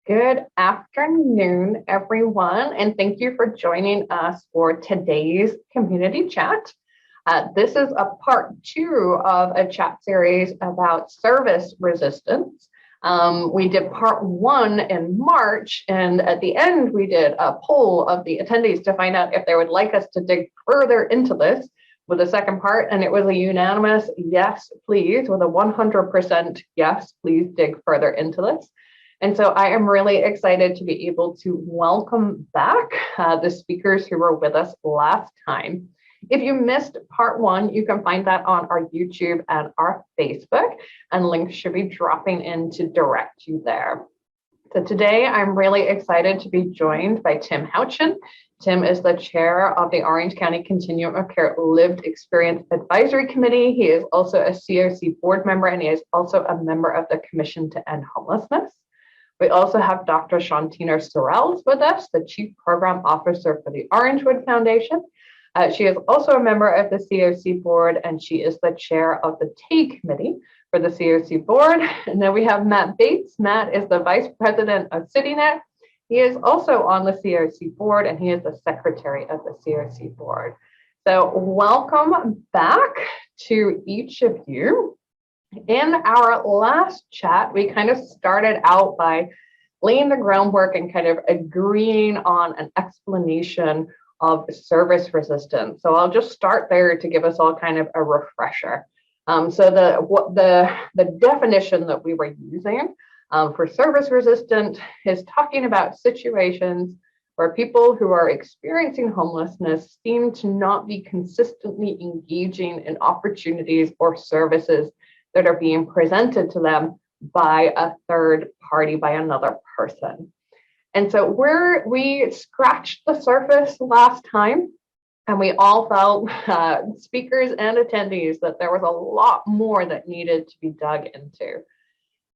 Good afternoon, everyone, and thank you for joining us for today's community chat. This is a part two of a chat series about service resistance. We did part one in March, and at the end, we did a poll of the attendees to find out if they would like us to dig further into this with the second part, and it was a unanimous yes, please, with a 100% yes, please dig further into this. And so I am really excited to be able to welcome back the speakers who were with us last time. If you missed part one, you can find that on our YouTube and our Facebook, and links should be dropping in to direct you there. So today I'm really excited to be joined by Tim Houchen. Tim is the chair of the Orange County Continuum of Care Lived Experience Advisory Committee. He is also a COC board member, and he is also a member of the Commission to End Homelessness. We also have Dr. Shauntina Sorrells with us, the Chief Program Officer for the Orangewood Foundation. She is also a member of the COC board, and she is the chair of the TAE committee for the COC board. And then we have Matt Bates. Matt is the vice president of CityNet. He is also on the COC board, and he is the secretary of the COC board. So welcome back to each of you. In our last chat, we kind of started out by laying the groundwork and kind of agreeing on an explanation of service resistance. So I'll just start there to give us all kind of a refresher. So the definition that we were using for service resistant is talking about situations where people who are experiencing homelessness seem to not be consistently engaging in opportunities or services that are being presented to them by a third party, by another person. And so we scratched the surface last time, and we all felt, speakers and attendees, that there was a lot more that needed to be dug into.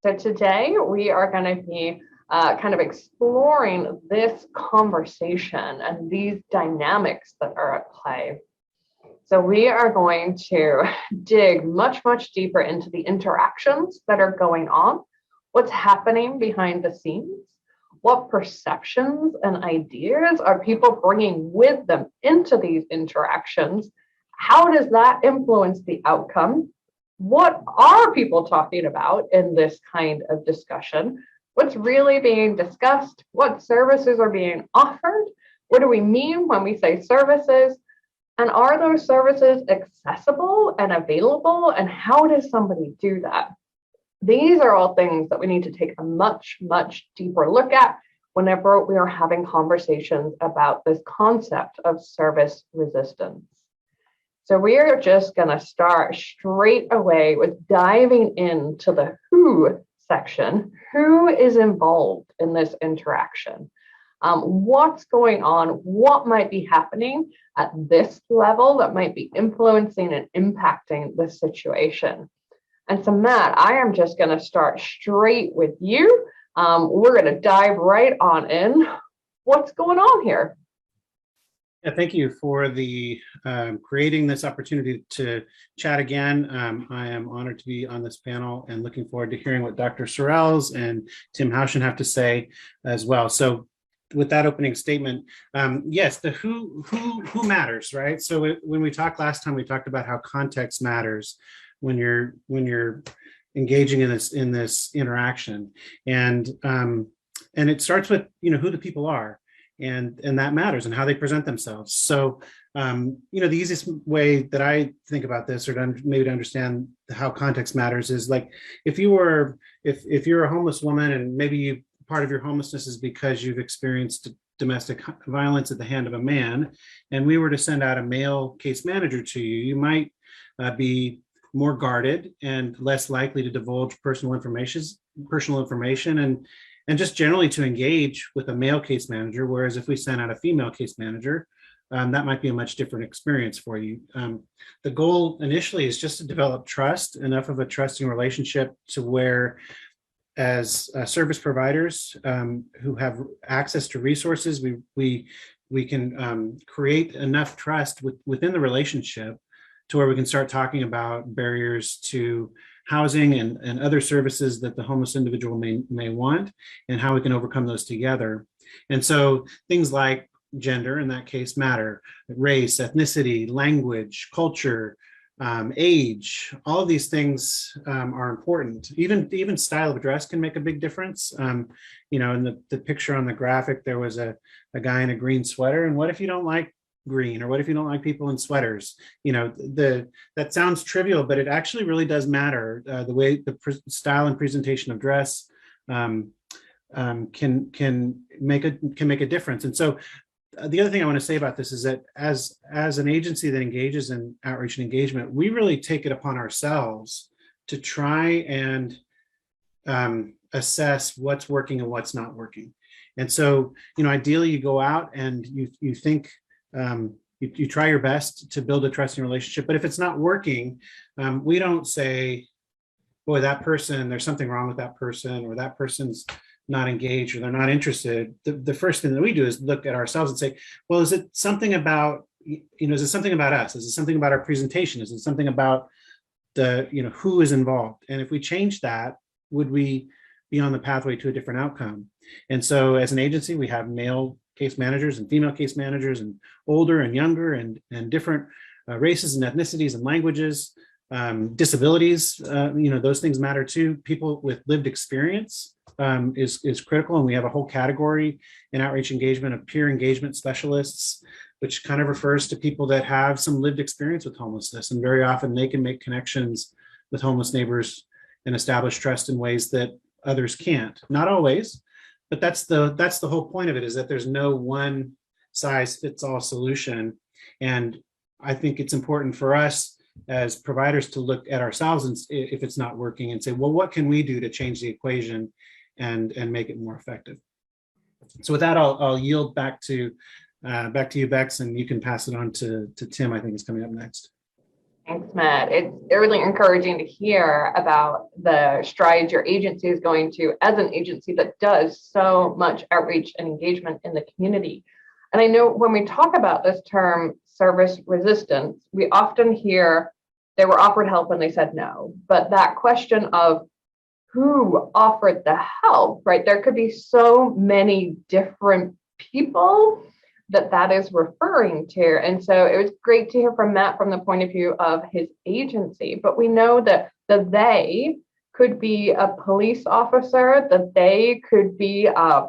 So today we are going to be kind of exploring this conversation and these dynamics that are at play. So we are going to dig much, much deeper into the interactions that are going on, what's happening behind the scenes, what perceptions and ideas are people bringing with them into these interactions, how does that influence the outcome, what are people talking about in this kind of discussion, what's really being discussed, what services are being offered, what do we mean when we say services, and are those services accessible and available? And how does somebody do that? These are all things that we need to take a much, much deeper look at whenever we are having conversations about this concept of service resistance. So we are just going to start straight away with diving into the who section. Who is involved in this interaction? What's going on? What might be happening at this level that might be influencing and impacting the situation? And so, Matt, I am just going to start straight with you. We're going to dive right on in. What's going on here? Yeah, thank you for the creating this opportunity to chat again. I am honored to be on this panel and looking forward to hearing what Dr. Sorrells and Tim Houchen have to say as well. So with that opening statement, yes, the who matters, right? So when we talked last time, we talked about how context matters when you're engaging in this interaction, and it starts with who the people are, and that matters, and how they present themselves. So the easiest way that I think about this, or maybe to understand how context matters, is like if you're a homeless woman and maybe part of your homelessness is because you've experienced domestic violence at the hand of a man, and we were to send out a male case manager to you, you might be more guarded and less likely to divulge personal information and just generally to engage with a male case manager. Whereas if we sent out a female case manager, that might be a much different experience for you. The goal initially is just to develop trust, enough of a trusting relationship to where, as service providers who have access to resources, we can create enough trust within the relationship to where we can start talking about barriers to housing and other services that the homeless individual may want, and how we can overcome those together. And so things like gender, in that case, matter, race, ethnicity, language, culture, age, all of these things are important. Even style of dress can make a big difference. In the picture on the graphic, there was a guy in a green sweater. And what if you don't like green, or what if you don't like people in sweaters? That sounds trivial, but it actually really does matter. The way the style and presentation of dress can make a difference. And so the other thing I want to say about this is that as an agency that engages in outreach and engagement, we really take it upon ourselves to try and assess what's working and what's not working. And so, ideally you go out and you think, you try your best to build a trusting relationship, but if it's not working, we don't say, boy, that person, there's something wrong with that person, or that person's not engaged, or they're not interested. The first thing that we do is look at ourselves and say, well, is it something about, is it something about us? Is it something about our presentation? Is it something about who is involved? And if we change that, would we be on the pathway to a different outcome? And so as an agency, we have male case managers and female case managers, and older and younger, and different races and ethnicities and languages, disabilities, those things matter too. People with lived experience is critical. And we have a whole category in outreach engagement of peer engagement specialists, which kind of refers to people that have some lived experience with homelessness. And very often they can make connections with homeless neighbors and establish trust in ways that others can't. Not always, but that's the whole point of it, is that there's no one size fits all solution. And I think it's important for us as providers to look at ourselves, and if it's not working, and say, well, what can we do to change the equation and make it more effective? So with that, I'll yield back to you, Bex, and you can pass it on to Tim. I think is coming up next. Thanks, Matt. It's really encouraging to hear about the strides your agency is going to, as an agency that does so much outreach and engagement in the community. And I know when we talk about this term service resistance, we often hear they were offered help and they said no. But that question of who offered the help, right? There could be so many different people that is referring to. And so it was great to hear from Matt from the point of view of his agency. But we know that the they could be a police officer, that they could be a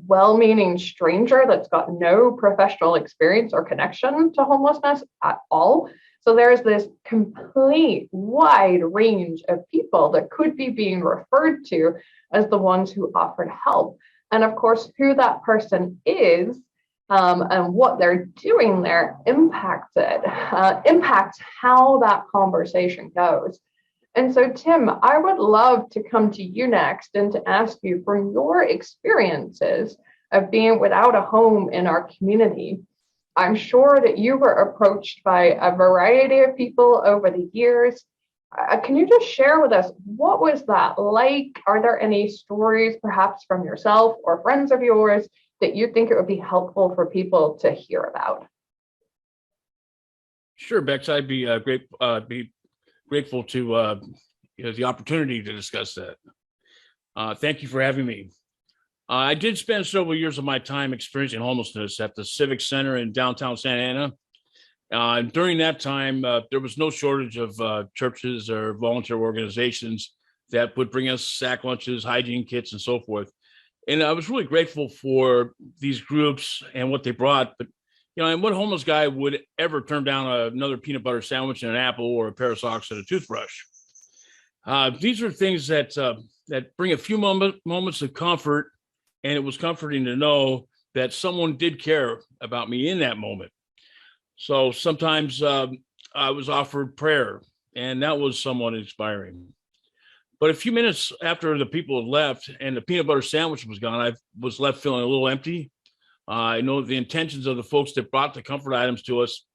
well-meaning stranger that's got no professional experience or connection to homelessness at all. So there's this complete wide range of people that could be being referred to as the ones who offered help. And of course, who that person is and what they're doing there impacts how that conversation goes. And so, Tim, I would love to come to you next and to ask you, from your experiences of being without a home in our community, I'm sure that you were approached by a variety of people over the years. Can you just share with us, what was that like? Are there any stories, perhaps from yourself or friends of yours, that you think it would be helpful for people to hear about? Sure, Bex, I'd be grateful to the opportunity to discuss that. Thank you for having me. I did spend several years of my time experiencing homelessness at the Civic Center in downtown Santa Ana. And during that time, there was no shortage of churches or volunteer organizations that would bring us sack lunches, hygiene kits, and so forth. And I was really grateful for these groups and what they brought. But, and what homeless guy would ever turn down another peanut butter sandwich and an apple, or a pair of socks and a toothbrush? These are things that bring a few moments of comfort. And it was comforting to know that someone did care about me in that moment. So sometimes I was offered prayer, and that was somewhat inspiring. But a few minutes after the people had left and the peanut butter sandwich was gone, I was left feeling a little empty. I know the intentions of the folks that brought the comfort items to us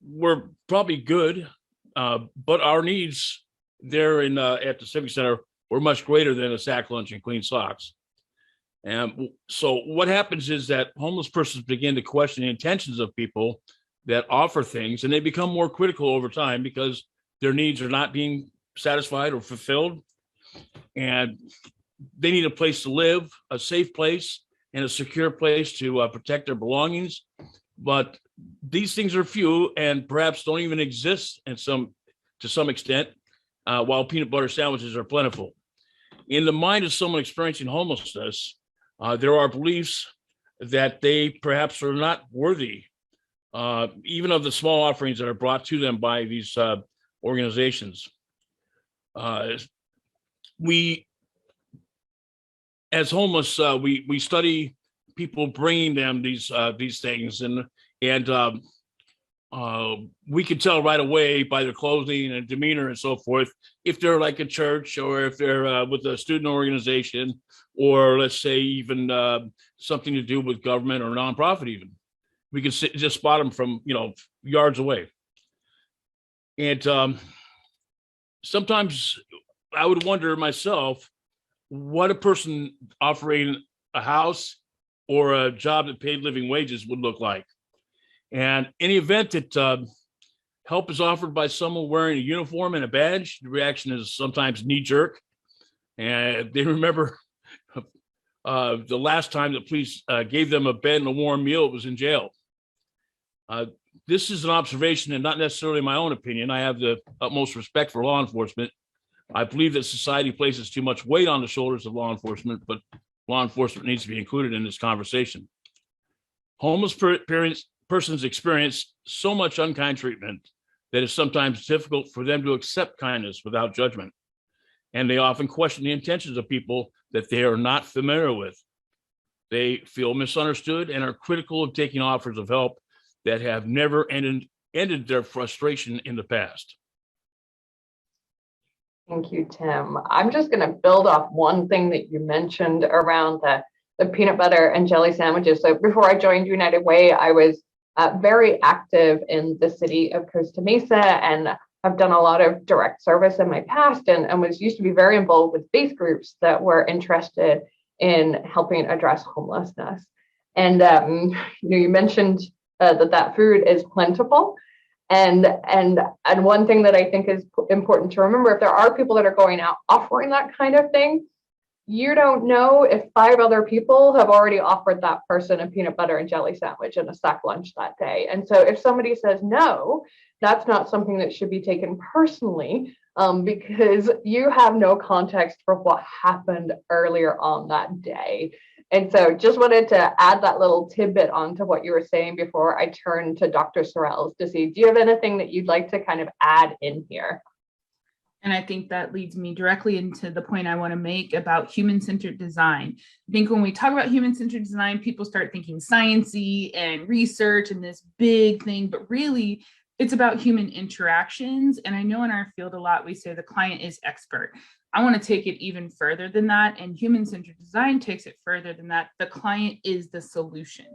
were probably good, but our needs there at the Civic Center were much greater than a sack lunch and clean socks. And so what happens is that homeless persons begin to question the intentions of people that offer things, and they become more critical over time because their needs are not being satisfied or fulfilled, and they need a place to live, a safe place, and a secure place to protect their belongings. But these things are few and perhaps don't even exist to some extent, while peanut butter sandwiches are plentiful. In the mind of someone experiencing homelessness, there are beliefs that they perhaps are not worthy, even of the small offerings that are brought to them by these organizations. We, as homeless, we study people bringing them these things, and we can tell right away by their clothing and demeanor and so forth if they're like a church, or if they're with a student organization, or let's say even something to do with government or nonprofit. Even we can just spot them from yards away. And sometimes I would wonder myself what a person offering a house or a job that paid living wages would look like. And in the event that help is offered by someone wearing a uniform and a badge, the reaction is sometimes knee-jerk. And they remember the last time the police gave them a bed and a warm meal, it was in jail. This is an observation and not necessarily my own opinion. I have the utmost respect for law enforcement. I believe that society places too much weight on the shoulders of law enforcement, but law enforcement needs to be included in this conversation. Homeless persons experience so much unkind treatment that it's sometimes difficult for them to accept kindness without judgment. And they often question the intentions of people that they are not familiar with. They feel misunderstood and are critical of taking offers of help that have never ended their frustration in the past. Thank you, Tim. I'm just going to build off one thing that you mentioned around the peanut butter and jelly sandwiches. So before I joined United Way, I was very active in the city of Costa Mesa, and I've done a lot of direct service in my past, and was used to be very involved with faith groups that were interested in helping address homelessness. And you mentioned that food is plentiful. And one thing that I think is important to remember, if there are people that are going out offering that kind of thing, you don't know if 5 other people have already offered that person a peanut butter and jelly sandwich and a sack lunch that day. And so if somebody says no, that's not something that should be taken personally, because you have no context for what happened earlier on that day. And so just wanted to add that little tidbit onto what you were saying before I turn to Dr. Sorrells to see, do you have anything that you'd like to kind of add in here? And I think that leads me directly into the point I want to make about human-centered design. I think when we talk about human-centered design, people start thinking sciencey and research and this big thing, but really it's about human interactions. And I know in our field a lot, we say the client is expert. I want to take it even further than that. And human-centered design takes it further than that. The client is the solution.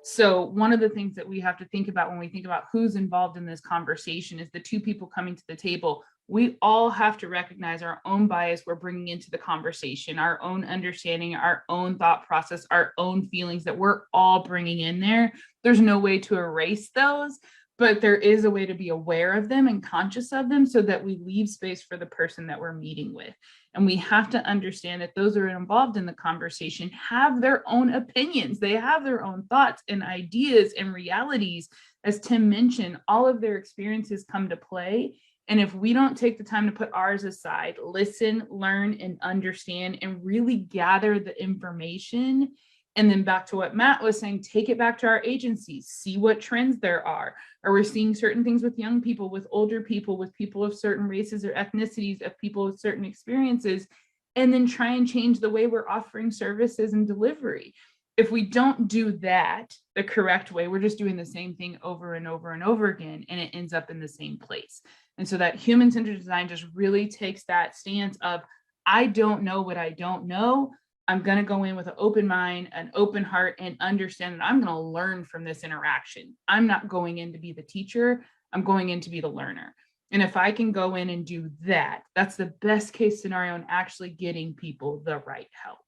So one of the things that we have to think about when we think about who's involved in this conversation is the 2 people coming to the table. We all have to recognize our own bias we're bringing into the conversation, our own understanding, our own thought process, our own feelings that we're all bringing in there. There's no way to erase those, but there is a way to be aware of them and conscious of them so that we leave space for the person that we're meeting with. And we have to understand that those who are involved in the conversation have their own opinions. They have their own thoughts and ideas and realities. As Tim mentioned, all of their experiences come to play. And if we don't take the time to put ours aside, listen, learn, and understand, and really gather the information, and then back to what Matt was saying, take it back to our agencies, see what trends there are. Are we seeing certain things with young people, with older people, with people of certain races or ethnicities, of people with certain experiences, and then try and change the way we're offering services and delivery. If we don't do that the correct way, we're just doing the same thing over and over and over again, and it ends up in the same place. And so that human-centered design just really takes that stance of, I don't know what I don't know. I'm going to go in with an open mind, an open heart, and understand that I'm going to learn from this interaction. I'm not going in to be the teacher. I'm going in to be the learner. And if I can go in and do that, that's the best case scenario in actually getting people the right help.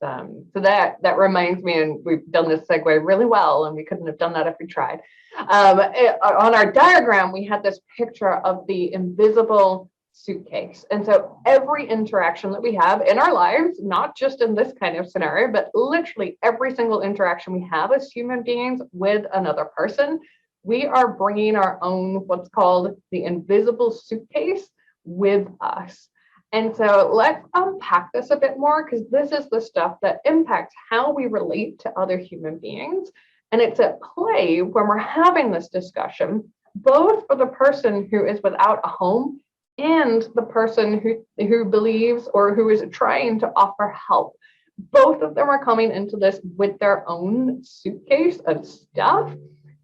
So that reminds me, and we've done this segue really well, and we couldn't have done that if we tried. On our diagram, we had this picture of the invisible suitcase. And so every interaction that we have in our lives, not just in this kind of scenario, but literally every single interaction we have as human beings with another person, we are bringing our own, what's called the invisible suitcase with us. And so let's unpack this a bit more, because this is the stuff that impacts how we relate to other human beings. And it's at play when we're having this discussion, both for the person who is without a home and the person who believes or who is trying to offer help. Both of them are coming into this with their own suitcase of stuff.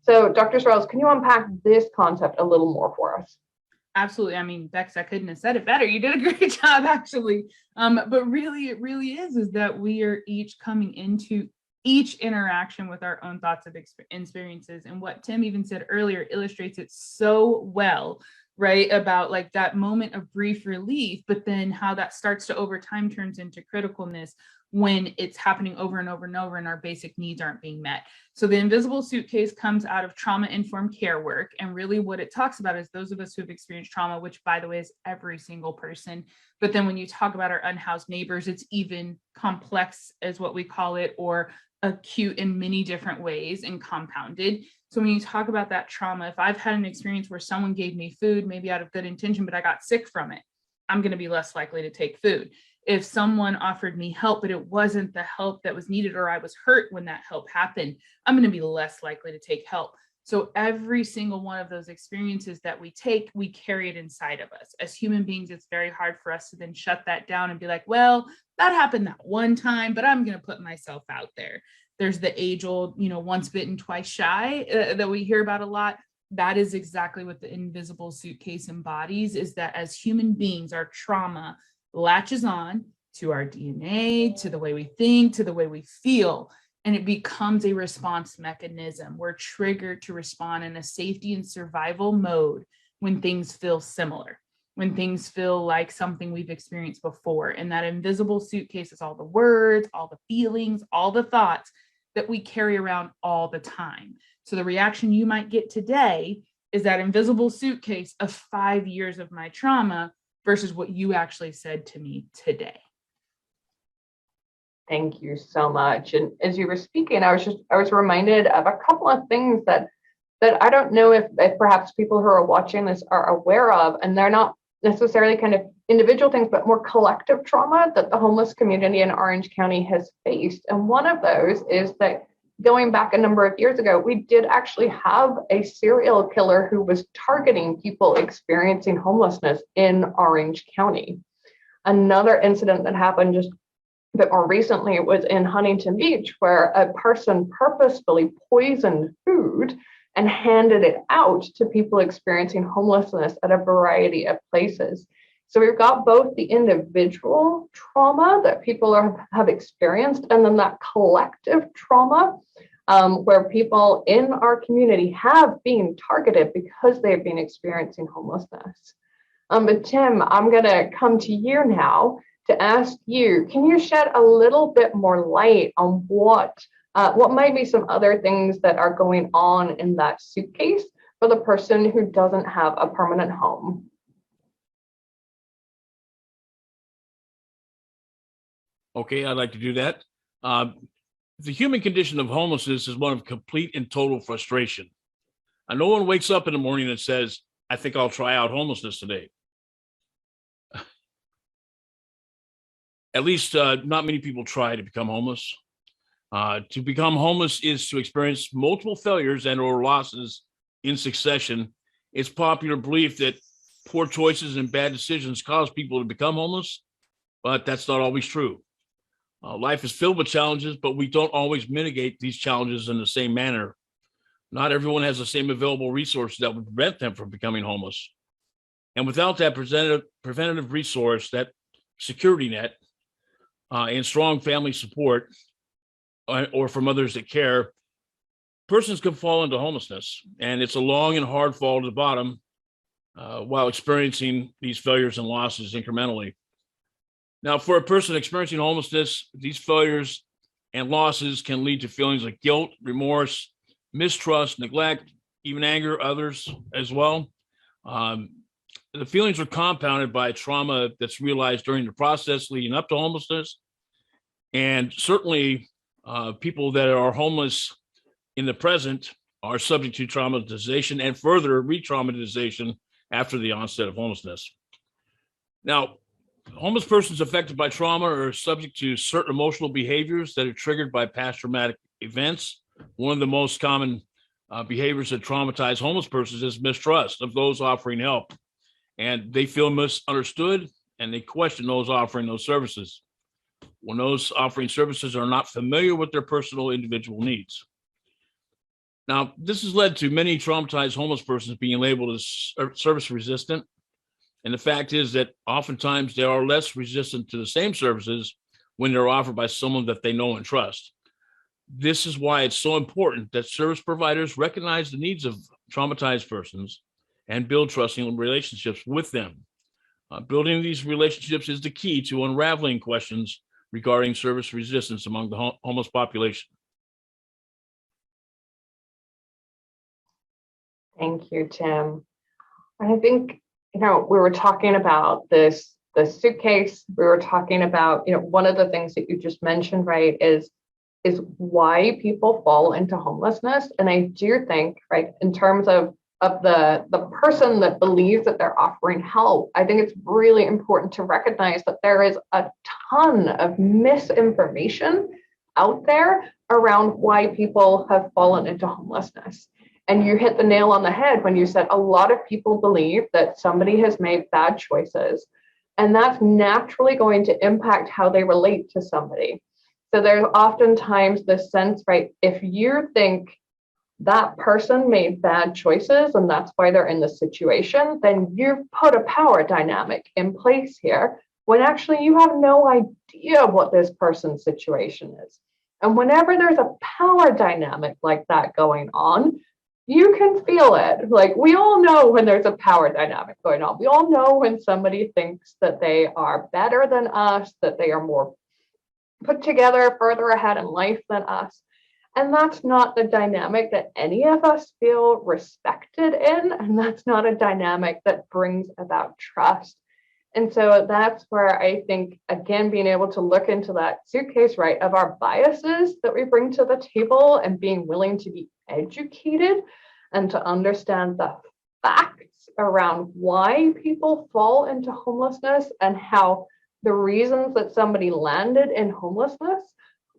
So Dr. Sorrells, can you unpack this concept a little more for us? Absolutely. I mean, Bex, I couldn't have said it better. You did a great job, actually. But really, it really is that we are each coming into each interaction with our own thoughts of experiences. And what Tim even said earlier illustrates it so well, right? About like that moment of brief relief, but then how that starts to over time turns into criticalness when it's happening over and over and over and our basic needs aren't being met. So the invisible suitcase comes out of trauma-informed care work. And really what it talks about is those of us who have experienced trauma, which by the way is every single person. But then when you talk about our unhoused neighbors, it's even complex as what we call it, or acute in many different ways and compounded. So when you talk about that trauma, if I've had an experience where someone gave me food, maybe out of good intention, but I got sick from it, I'm going to be less likely to take food. If someone offered me help, but it wasn't the help that was needed, or I was hurt when that help happened, I'm going to be less likely to take help. So every single one of those experiences that we take, we carry it inside of us. As human beings, it's very hard for us to then shut that down and be like, well, that happened that one time, but I'm going to put myself out there. There's the age old, once bitten, twice shy that we hear about a lot. That is exactly what the invisible suitcase embodies, is that as human beings, our trauma latches on to our DNA, to the way we think, to the way we feel, and it becomes a response mechanism. We're triggered to respond in a safety and survival mode when things feel similar, when things feel like something we've experienced before. And that invisible suitcase is all the words, all the feelings, all the thoughts that we carry around all the time. So the reaction you might get today is that invisible suitcase of 5 years of my trauma versus what you actually said to me today. Thank you so much. And as you were speaking, I was reminded of a couple of things that I don't know if perhaps people who are watching this are aware of, and they're not necessarily kind of individual things, but more collective trauma that the homeless community in Orange County has faced. And one of those is that going back a number of years ago, we did actually have a serial killer who was targeting people experiencing homelessness in Orange County. Another incident that happened just a bit more recently was in Huntington Beach, where a person purposefully poisoned food and handed it out to people experiencing homelessness at a variety of places. So we've got both the individual trauma that people have experienced, and then that collective trauma where people in our community have been targeted because they've been experiencing homelessness. But Tim, I'm going to come to you now to ask you, can you shed a little bit more light on what might be some other things that are going on in that suitcase for the person who doesn't have a permanent home? Okay, I'd like to do that. The human condition of homelessness is one of complete and total frustration. And no one wakes up in the morning and says, I think I'll try out homelessness today. At least not many people try to become homeless. To become homeless is to experience multiple failures and or losses in succession. It's popular belief that poor choices and bad decisions cause people to become homeless, but that's not always true. Life is filled with challenges, but we don't always mitigate these challenges in the same manner. Not everyone has the same available resources that would prevent them from becoming homeless. And without that preventative resource, that security net, and strong family support, or from others that care, persons can fall into homelessness. And it's a long and hard fall to the bottom while experiencing these failures and losses incrementally. Now, for a person experiencing homelessness, these failures and losses can lead to feelings of guilt, remorse, mistrust, neglect, even anger, others as well. The feelings are compounded by trauma that's realized during the process leading up to homelessness. And certainly people that are homeless in the present are subject to traumatization and further re-traumatization after the onset of homelessness. Now, homeless persons affected by trauma are subject to certain emotional behaviors that are triggered by past traumatic events. One of the most common behaviors that traumatize homeless persons is mistrust of those offering help. And they feel misunderstood and they question those offering those services when those offering services are not familiar with their personal individual needs. Now, this has led to many traumatized homeless persons being labeled as service resistant. And the fact is that oftentimes they are less resistant to the same services when they're offered by someone that they know and trust. This is why it's so important that service providers recognize the needs of traumatized persons and build trusting relationships with them. Building these relationships is the key to unraveling questions regarding service resistance among the homeless population. Thank you, Tim. And I think, we were talking about the suitcase. We were talking about, one of the things that you just mentioned, right, is why people fall into homelessness. And I do think, right, in terms of the person that believes that they're offering help, I think it's really important to recognize that there is a ton of misinformation out there around why people have fallen into homelessness. And you hit the nail on the head when you said a lot of people believe that somebody has made bad choices, and that's naturally going to impact how they relate to somebody. So there's oftentimes this sense, right, if you think that person made bad choices and that's why they're in this situation, then you've put a power dynamic in place here when actually you have no idea what this person's situation is. And whenever there's a power dynamic like that going on, you can feel it. Like, we all know when there's a power dynamic going on. We all know when somebody thinks that they are better than us, that they are more put together, further ahead in life than us. And that's not the dynamic that any of us feel respected in. And that's not a dynamic that brings about trust. And so that's where I think, again, being able to look into that suitcase, right, of our biases that we bring to the table and being willing to be educated and to understand the facts around why people fall into homelessness and how the reasons that somebody landed in homelessness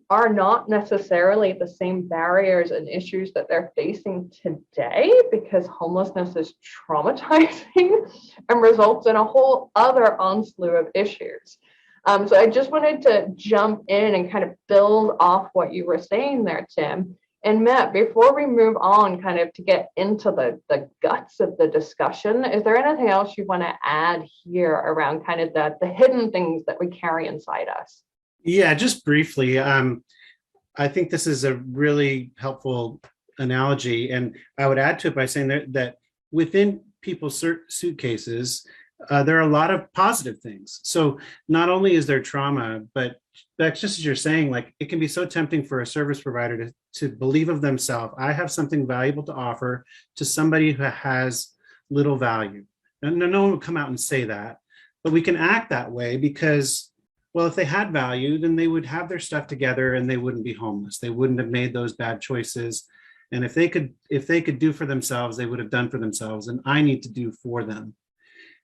are not necessarily the same barriers and issues that they're facing today, because homelessness is traumatizing and results in a whole other onslaught of issues. So I just wanted to jump in and kind of build off what you were saying there, Tim. And Matt, before we move on kind of to get into the guts of the discussion, is there anything else you want to add here around kind of the hidden things that we carry inside us? Yeah, just briefly. I think this is a really helpful analogy, and I would add to it by saying that within people's suitcases, there are a lot of positive things. So not only is there trauma, but that's just as you're saying, like, it can be so tempting for a service provider to believe of themselves, I have something valuable to offer to somebody who has little value. And no one would come out and say that, but we can act that way because, well, if they had value, then they would have their stuff together and they wouldn't be homeless. They wouldn't have made those bad choices. And if they could do for themselves, they would have done for themselves. And I need to do for them.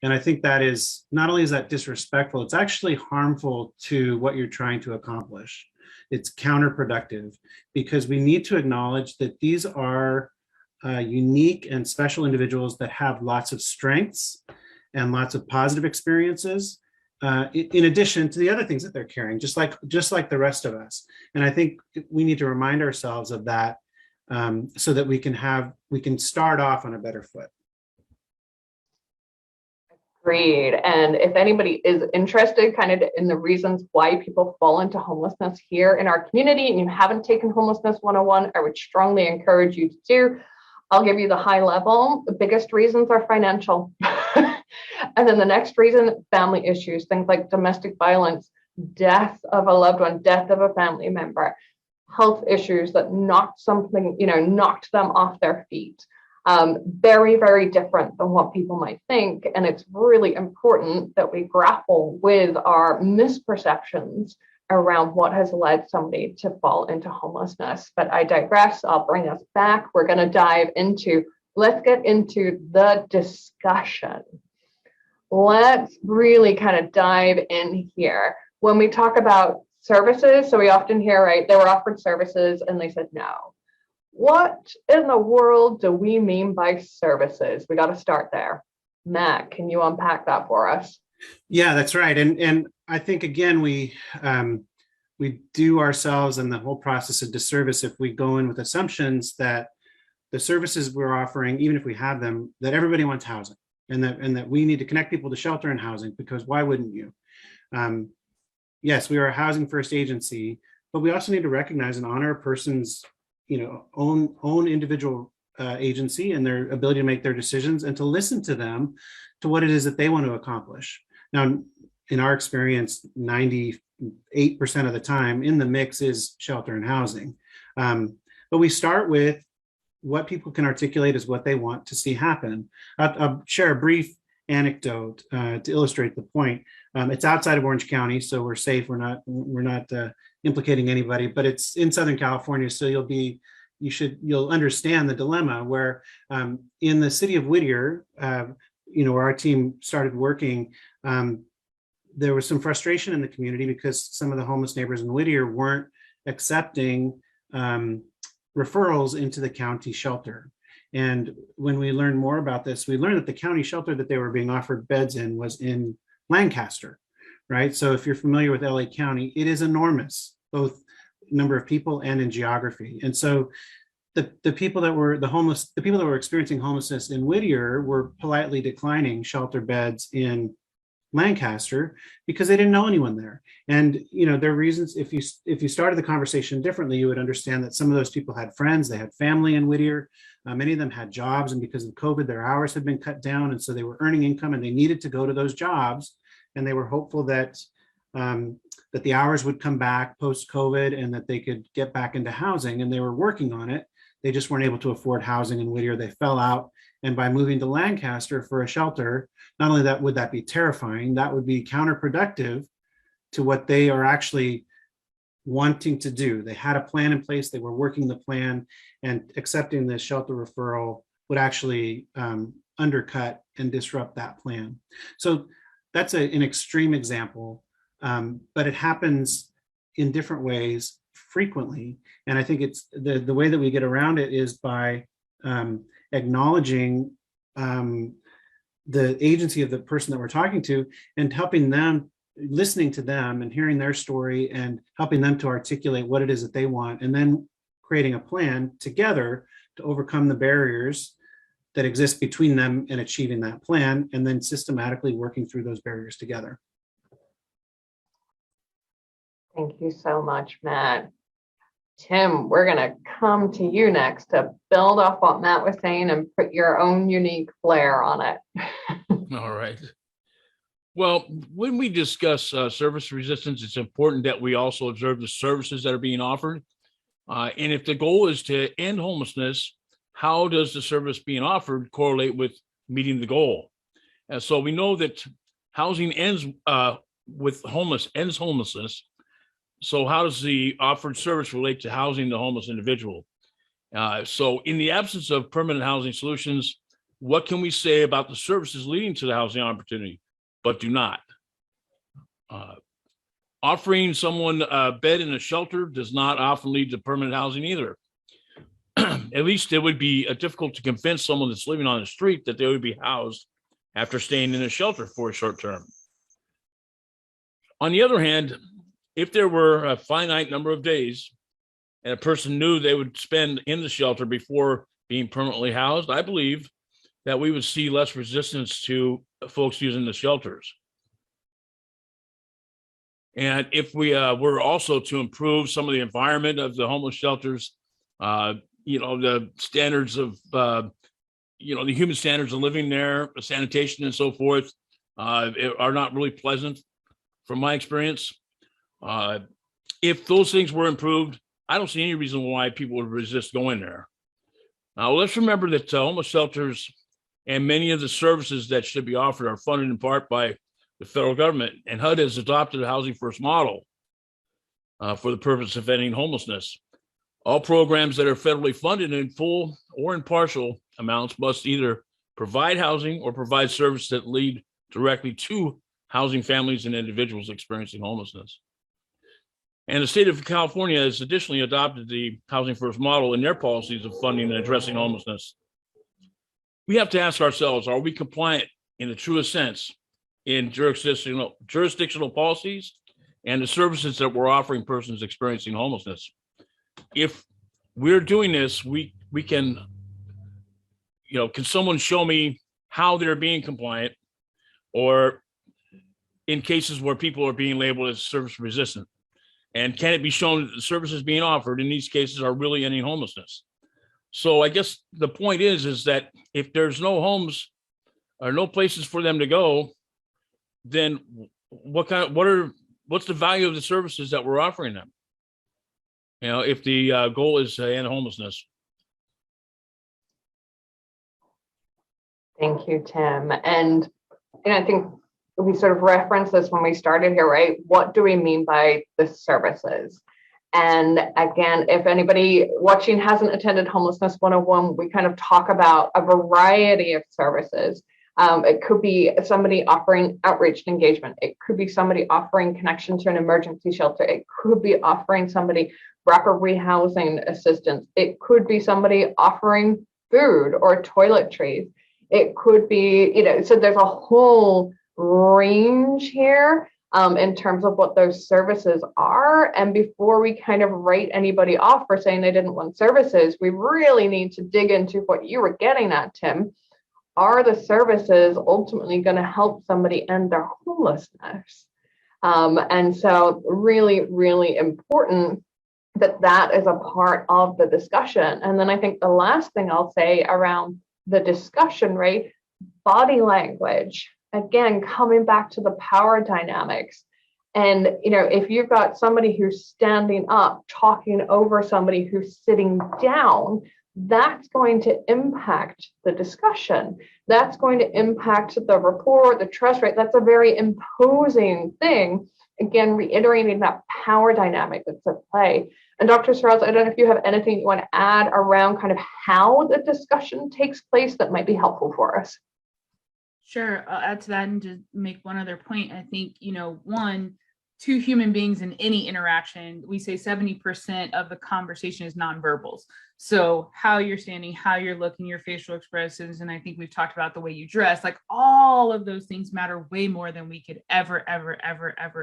And I think that is, not only is that disrespectful, it's actually harmful to what you're trying to accomplish. It's counterproductive, because we need to acknowledge that these are unique and special individuals that have lots of strengths and lots of positive experiences, in addition to the other things that they're carrying, just like the rest of us. And I think we need to remind ourselves of that, so that we can start off on a better foot. Agreed. And if anybody is interested kind of in the reasons why people fall into homelessness here in our community, and you haven't taken Homelessness 101, I would strongly encourage you to do. I'll give you the high level. The biggest reasons are financial. And then the next reason, family issues, things like domestic violence, death of a loved one, death of a family member, health issues that knocked them off their feet. Very, very different than what people might think. And it's really important that we grapple with our misperceptions around what has led somebody to fall into homelessness. But I digress. I'll bring us back. We're going to let's get into the discussion. Let's really kind of dive in here. When we talk about services, so we often hear, right, they were offered services and they said no. What in the world do we mean by services? We got to start there. Matt, can you unpack that for us? Yeah, that's right. And I think, again, we do ourselves and the whole process a disservice if we go in with assumptions that the services we're offering, even if we have them, that everybody wants housing, and that we need to connect people to shelter and housing, because why wouldn't you? Yes, we are a housing first agency, but we also need to recognize and honor a person's own individual agency and their ability to make their decisions, and to listen to them, to what it is that they want to accomplish. Now, in our experience, 98% of the time in the mix is shelter and housing. But we start with what people can articulate as what they want to see happen. I'll share a brief anecdote to illustrate the point. It's outside of Orange County, so we're safe. We're not implicating anybody, but it's in Southern California, so you'll understand the dilemma where in the city of Whittier, where our team started working, there was some frustration in the community because some of the homeless neighbors in Whittier weren't accepting referrals into the county shelter. And when we learned more about this, we learned that the county shelter that they were being offered beds in was in Lancaster, right? So if you're familiar with LA County, it is enormous, both number of people and in geography. And so the people that were the people that were experiencing homelessness in Whittier were politely declining shelter beds in Lancaster because they didn't know anyone there. And there are reasons. If you started the conversation differently, you would understand that some of those people had friends, they had family in Whittier. Many of them had jobs, and because of COVID, their hours had been cut down, and so they were earning income, and they needed to go to those jobs. And they were hopeful that that the hours would come back post COVID, and that they could get back into housing. And they were working on it. They just weren't able to afford housing in Whittier. They fell out. And by moving to Lancaster for a shelter, not only that would that be terrifying, that would be counterproductive to what they are actually wanting to do. They had a plan in place, they were working the plan, and accepting the shelter referral would actually undercut and disrupt that plan. So that's an extreme example, but it happens in different ways frequently. And I think it's the way that we get around it is by acknowledging the agency of the person that we're talking to, and helping them, listening to them and hearing their story, and helping them to articulate what it is that they want, and then creating a plan together to overcome the barriers that exist between them and achieving that plan, and then systematically working through those barriers together. Thank you so much, Matt. Tim, we're going to come to you next to build off what Matt was saying and put your own unique flair on it. All right. Well, when we discuss service resistance, it's important that we also observe the services that are being offered. And if the goal is to end homelessness, how does the service being offered correlate with meeting the goal? And so we know that housing ends homelessness. So how does the offered service relate to housing the homeless individual? So in the absence of permanent housing solutions, what can we say about the services leading to the housing opportunity, but do not? Offering someone a bed in a shelter does not often lead to permanent housing either. At least it would be difficult to convince someone that's living on the street that they would be housed after staying in a shelter for a short term. On the other hand, if there were a finite number of days and a person knew they would spend in the shelter before being permanently housed, I believe that we would see less resistance to folks using the shelters. And if we were also to improve some of the environment of the homeless shelters, the standards of, the human standards of living there, sanitation and so forth, are not really pleasant from my experience. If those things were improved, I don't see any reason why people would resist going there. Now, let's remember that homeless shelters and many of the services that should be offered are funded in part by the federal government, and HUD has adopted a housing first model for the purpose of ending homelessness. All programs that are federally funded in full or in partial amounts must either provide housing or provide services that lead directly to housing families and individuals experiencing homelessness. And the state of California has additionally adopted the housing first model in their policies of funding and addressing homelessness. We have to ask ourselves, are we compliant in the truest sense in jurisdictional policies and the services that we're offering persons experiencing homelessness? If we're doing this, we can, can someone show me how they're being compliant, or in cases where people are being labeled as service resistant? And can it be shown that the services being offered in these cases are really ending homelessness? So I guess the point is that if there's no homes or no places for them to go, then what's the value of the services that we're offering them? If the goal is to end homelessness. Thank you, Tim. And I think we sort of referenced this when we started here, right? What do we mean by the services? And again, if anybody watching hasn't attended Homelessness 101, we kind of talk about a variety of services. It could be somebody offering outreach and engagement. It could be somebody offering connection to an emergency shelter. It could be offering somebody rapid rehousing assistance. It could be somebody offering food or toiletries. It could be, so there's a whole range here in terms of what those services are. And before we kind of write anybody off for saying they didn't want services, we really need to dig into what you were getting at, Tim. Are the services ultimately going to help somebody end their homelessness? And so really, really important that is a part of the discussion. And then I think the last thing I'll say around the discussion, right? Body language. Again, coming back to the power dynamics. And, if you've got somebody who's standing up, talking over somebody who's sitting down, that's going to impact the discussion. That's going to impact the rapport, the trust rate. That's a very imposing thing. Again, reiterating that power dynamic that's at play. And Dr. Sorrells, I don't know if you have anything you want to add around kind of how the discussion takes place that might be helpful for us. Sure, I'll add to that and just make one other point. I think, two human beings in any interaction, we say 70% of the conversation is nonverbals. So how you're standing, how you're looking, your facial expressions, and I think we've talked about the way you dress, like all of those things matter way more than we could ever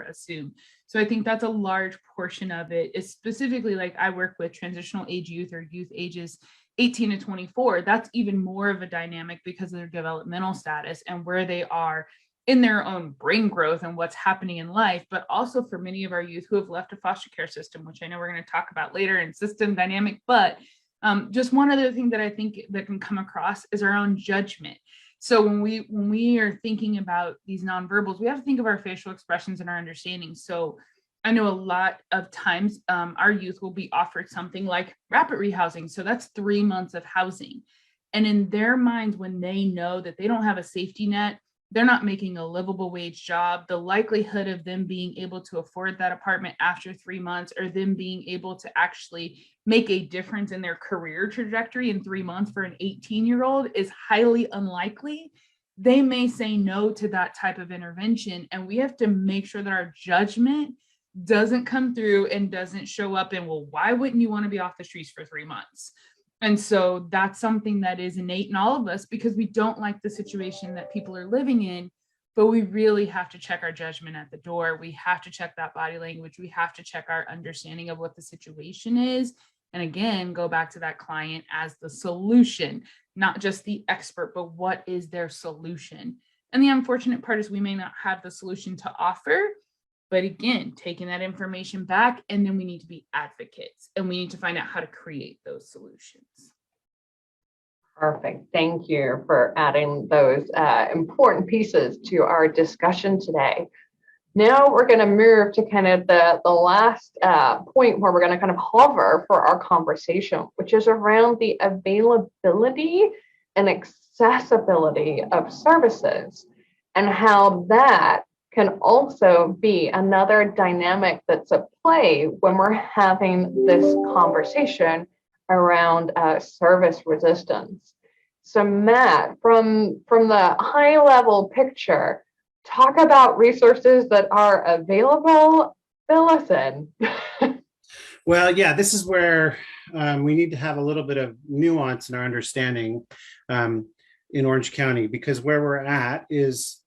assume. So I think that's a large portion of it, is specifically like I work with transitional age youth or youth ages 18 to 24. That's even more of a dynamic because of their developmental status and where they are in their own brain growth and what's happening in life, but also for many of our youth who have left a foster care system, which I know we're going to talk about later in system dynamic. But just one other thing that I think that can come across is our own judgment. So when we are thinking about these nonverbals, we have to think of our facial expressions and our understanding. So I know a lot of times our youth will be offered something like rapid rehousing. So that's 3 months of housing. And in their minds, when they know that they don't have a safety net, they're not making a livable wage job, the likelihood of them being able to afford that apartment after 3 months, or them being able to actually make a difference in their career trajectory in 3 months for an 18-year-old is highly unlikely. They may say no to that type of intervention. And we have to make sure that our judgment doesn't come through and doesn't show up in, well, why wouldn't you want to be off the streets for 3 months? And so that's something that is innate in all of us because we don't like the situation that people are living in, but we really have to check our judgment at the door. We have to check that body language. We have to check our understanding of what the situation is. And again, go back to that client as the solution, not just the expert, but what is their solution? And the unfortunate part is we may not have the solution to offer. But again, taking that information back, and then we need to be advocates and we need to find out how to create those solutions. Perfect. Thank you for adding those important pieces to our discussion today. Now we're going to move to kind of the last point where we're going to kind of hover for our conversation, which is around the availability and accessibility of services and how that can also be another dynamic that's at play when we're having this conversation around service resistance. So Matt, from the high level picture, talk about resources that are available. Fill us in. Well, yeah, this is where we need to have a little bit of nuance in our understanding in Orange County, because where we're at is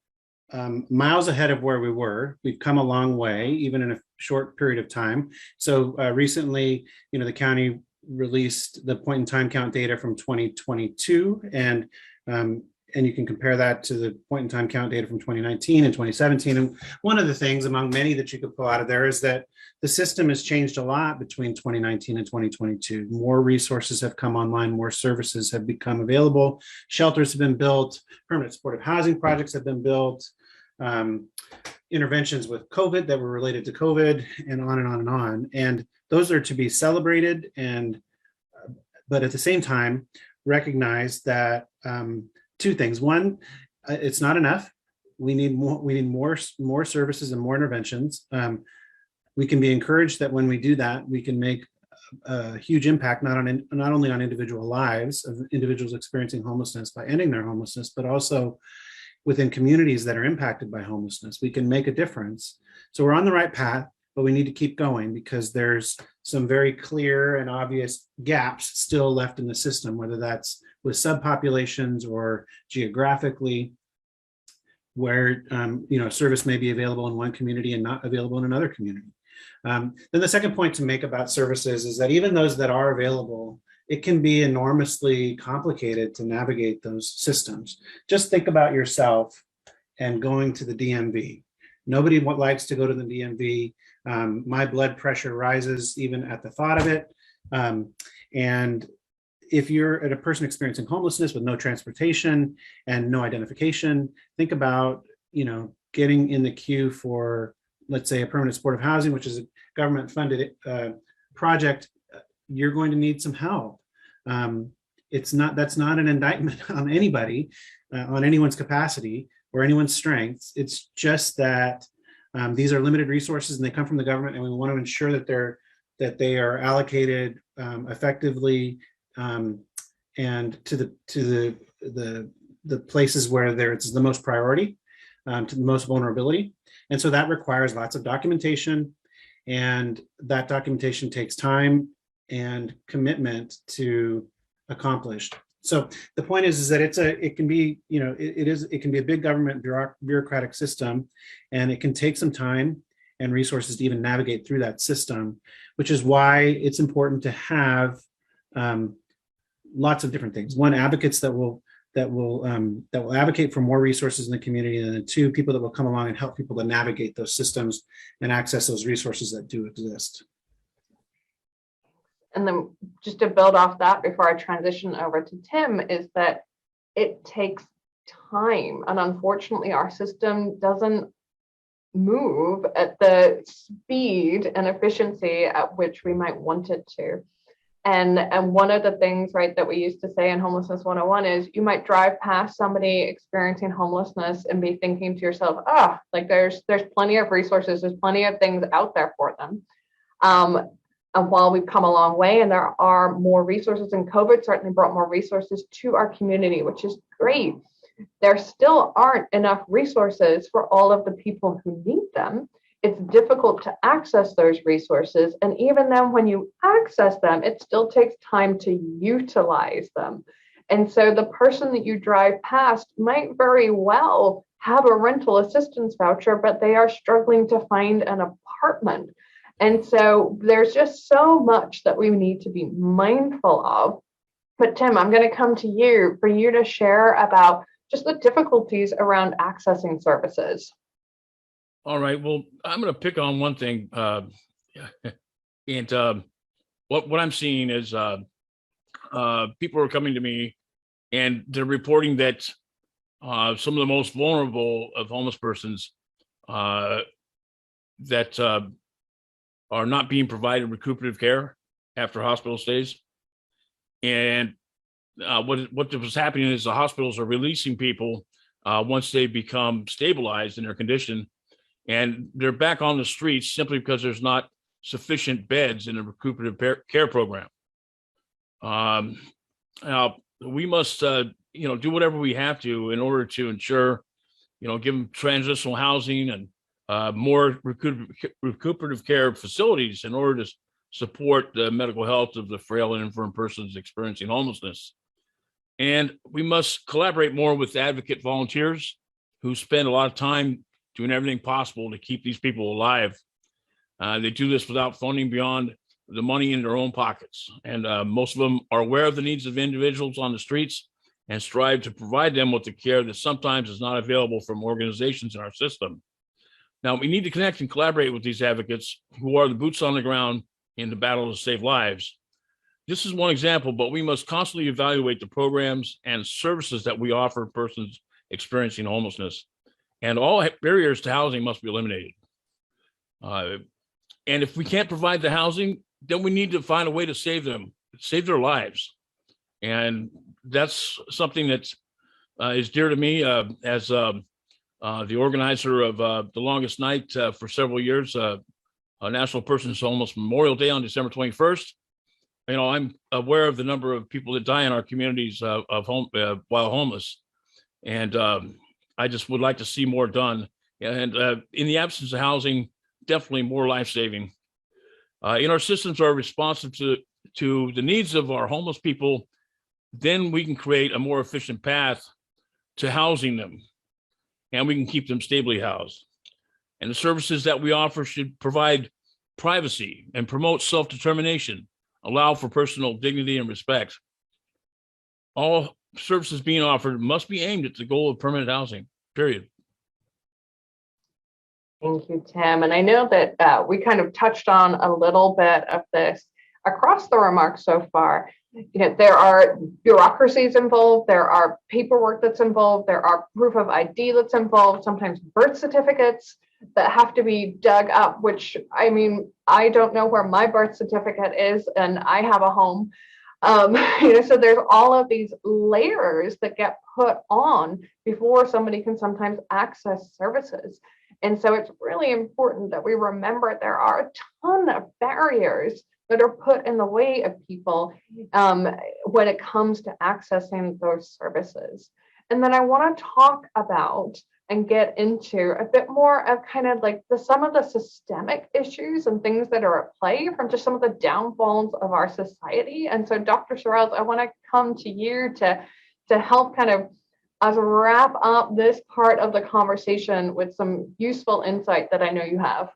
miles ahead of where we were. We've come a long way, even in a short period of time. So recently, the county released the point in time count data from 2022, and you can compare that to the point in time count data from 2019 and 2017. And one of the things among many that you could pull out of there is that the system has changed a lot between 2019 and 2022. More resources have come online, more services have become available, shelters have been built, permanent supportive housing projects have been built, interventions with COVID that were related to COVID, and on and on and on. And those are to be celebrated, but at the same time, recognize that two things. One, it's not enough. We need more. We need more services and more interventions. We can be encouraged that when we do that, we can make a huge impact not only on individual lives of individuals experiencing homelessness by ending their homelessness, but also within communities that are impacted by homelessness. We can make a difference. So we're on the right path, but we need to keep going because there's some very clear and obvious gaps still left in the system, whether that's with subpopulations or geographically, where service may be available in one community and not available in another community. Then the second point to make about services is that even those that are available, it can be enormously complicated to navigate those systems. Just think about yourself and going to the DMV. Nobody likes to go to the DMV. My blood pressure rises even at the thought of it. And if you're a person experiencing homelessness with no transportation and no identification, think about, getting in the queue for, let's say, a permanent supportive housing, which is a government funded project. You're going to need some help. That's not an indictment on anybody, on anyone's capacity or anyone's strengths. It's just that these are limited resources and they come from the government, and we want to ensure that they are allocated effectively and to the places where it's the most priority, to the most vulnerability. And so that requires lots of documentation, and that documentation takes time and commitment to accomplish. So the point is that it can be a big government bureaucratic system, and it can take some time and resources to even navigate through that system, which is why it's important to have lots of different things. One, advocates that will advocate for more resources in the community, and then two, people that will come along and help people to navigate those systems and access those resources that do exist. And then just to build off that before I transition over to Tim, is that it takes time. And unfortunately, our system doesn't move at the speed and efficiency at which we might want it to. And one of the things, right, that we used to say in Homelessness 101 is you might drive past somebody experiencing homelessness and be thinking to yourself, there's plenty of resources, there's plenty of things out there for them. And while we've come a long way and there are more resources, and COVID certainly brought more resources to our community, which is great, there still aren't enough resources for all of the people who need them. It's difficult to access those resources. And even then, when you access them, it still takes time to utilize them. And so the person that you drive past might very well have a rental assistance voucher, but they are struggling to find an apartment. And so there's just so much that we need to be mindful of. But Tim, I'm going to come to you for you to share about just the difficulties around accessing services. All right. Well, I'm going to pick on one thing. And what I'm seeing is people are coming to me And they're reporting that some of the most vulnerable of homeless persons that are not being provided recuperative care after hospital stays. And what was happening is the hospitals are releasing people once they become stabilized in their condition, and they're back on the streets simply because there's not sufficient beds in the recuperative care program. Now we must, do whatever we have to in order to ensure, give them transitional housing and more recuperative care facilities in order to support the medical health of the frail and infirm persons experiencing homelessness. And we must collaborate more with advocate volunteers who spend a lot of time doing everything possible to keep these people alive. They do this without funding beyond the money in their own pockets. And most of them are aware of the needs of individuals on the streets and strive to provide them with the care that sometimes is not available from organizations in our system. Now, we need to connect and collaborate with these advocates who are the boots on the ground in the battle to save lives. This is one example, but we must constantly evaluate the programs and services that we offer persons experiencing homelessness. And all barriers to housing must be eliminated. And if we can't provide the housing, then we need to find a way to save them, save their lives. And that's something that is dear to me as the organizer of the longest night for several years, National Persons Homeless Memorial Day on December 21st. I'm aware of the number of people that die in our communities while homeless. And I just would like to see more done. And in the absence of housing, definitely more life-saving. In our systems are responsive to the needs of our homeless people, then we can create a more efficient path to housing them, and we can keep them stably housed. And the services that we offer should provide privacy and promote self-determination, allow for personal dignity and respect. All services being offered must be aimed at the goal of permanent housing, period. Thank you, Tim. And I know that we kind of touched on a little bit of this across the remarks so far. There are bureaucracies involved, there are paperwork that's involved, there are proof of ID that's involved, sometimes birth certificates that have to be dug up, which, I don't know where my birth certificate is, and I have a home. So there's all of these layers that get put on before somebody can sometimes access services. And so it's really important that we remember there are a ton of barriers that are put in the way of people when it comes to accessing those services. And then I want to talk about and get into a bit more of kind of like some of the systemic issues and things that are at play from just some of the downfalls of our society. And so, Dr. Sorrells, I want to come to you to help kind of us wrap up this part of the conversation with some useful insight that I know you have.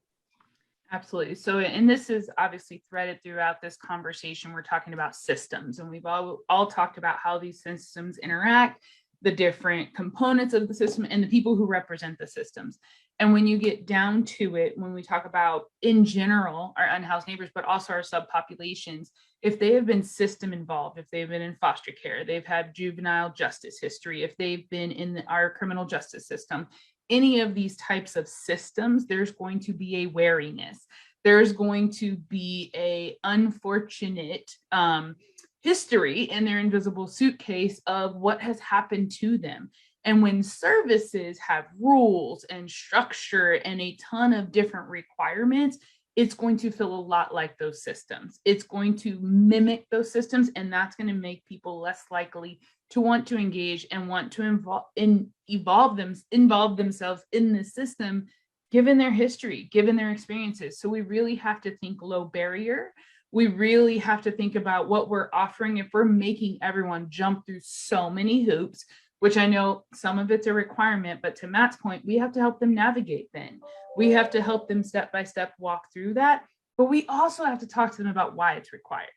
Absolutely. So, and this is obviously threaded throughout this conversation. We're talking about systems, and we've all talked about how these systems interact, the different components of the system, and the people who represent the systems. And when you get down to it, when we talk about, in general, our unhoused neighbors, but also our subpopulations, if they have been system involved, if they've been in foster care, they've had juvenile justice history, if they've been in our criminal justice system, any of these types of systems, there's going to be a wariness. There's going to be a unfortunate history in their invisible suitcase of what has happened to them. And when services have rules and structure and a ton of different requirements, it's going to feel a lot like those systems. It's going to mimic those systems, and that's going to make people less likely to want to engage and want to involve themselves in the system, given their history, given their experiences. So we really have to think low barrier. We really have to think about what we're offering. If we're making everyone jump through so many hoops, which I know some of it's a requirement, but to Matt's point, we have to help them navigate then. We have to help them step by step walk through that, but we also have to talk to them about why it's required.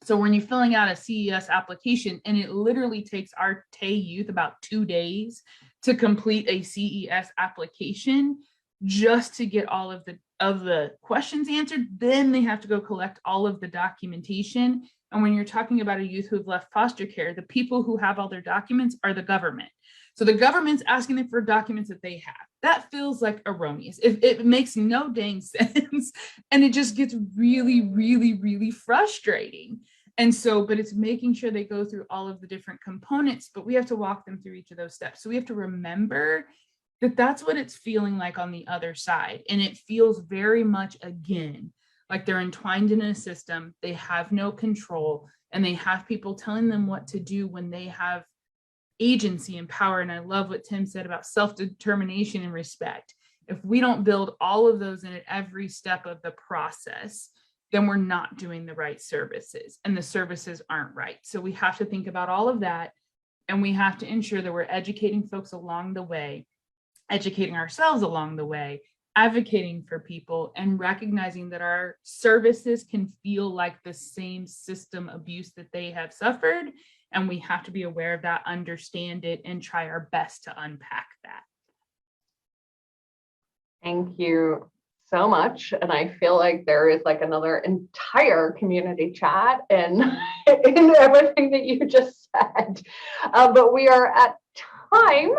So when you're filling out a CES application, and it literally takes our TAY youth about 2 days to complete a CES application just to get all of the of the questions answered, then they have to go collect all of the documentation. And when you're talking about a youth who have left foster care, the people who have all their documents are the government. So the government's asking them for documents that they have. That feels like erroneous. It makes no dang sense. And it just gets really, really, really frustrating. And so, but it's making sure they go through all of the different components, but we have to walk them through each of those steps. So we have to remember that that's what it's feeling like on the other side. And it feels very much, again, like they're entwined in a system, they have no control, and they have people telling them what to do when they have agency and power. And I love what Tim said about self-determination and respect. If we don't build all of those in at every step of the process, then we're not doing the right services, and the services aren't right. So we have to think about all of that, and we have to ensure that we're educating folks along the way, educating ourselves along the way, advocating for people, and recognizing that our services can feel like the same system abuse that they have suffered. And we have to be aware of that, understand it, and try our best to unpack that. Thank you so much. And I feel like there is like another entire community chat and in everything that you just said. But we are at time.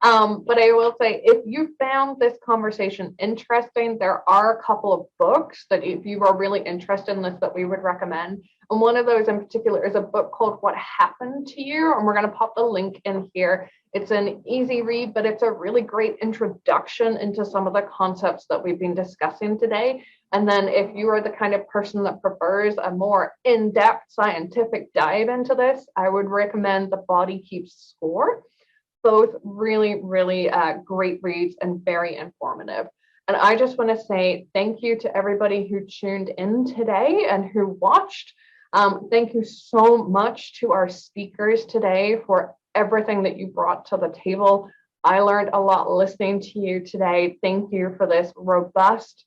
But I will say, if you found this conversation interesting, there are a couple of books that if you are really interested in this, that we would recommend. And one of those in particular is a book called What Happened to You? And we're going to pop the link in here. It's an easy read, but it's a really great introduction into some of the concepts that we've been discussing today. And then if you are the kind of person that prefers a more in-depth scientific dive into this, I would recommend The Body Keeps Score. Both really, really great reads and very informative. And I just want to say thank you to everybody who tuned in today and who watched. Thank you so much to our speakers today for everything that you brought to the table. I learned a lot listening to you today. Thank you for this robust,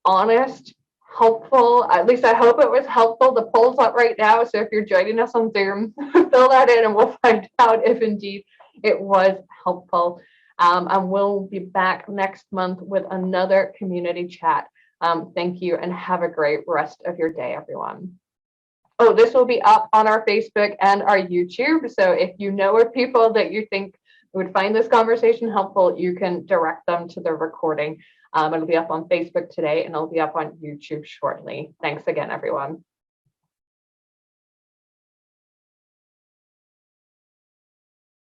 honest, helpful, at least I hope it was helpful. The poll's up right now. So if you're joining us on Zoom, fill that in and we'll find out if indeed it was helpful. And we'll be back next month with another community chat. Thank you and have a great rest of your day, everyone. Oh, this will be up on our Facebook and our YouTube. So if you know of people that you think would find this conversation helpful, you can direct them to the recording. It'll be up on Facebook today and it'll be up on YouTube shortly. Thanks again, everyone.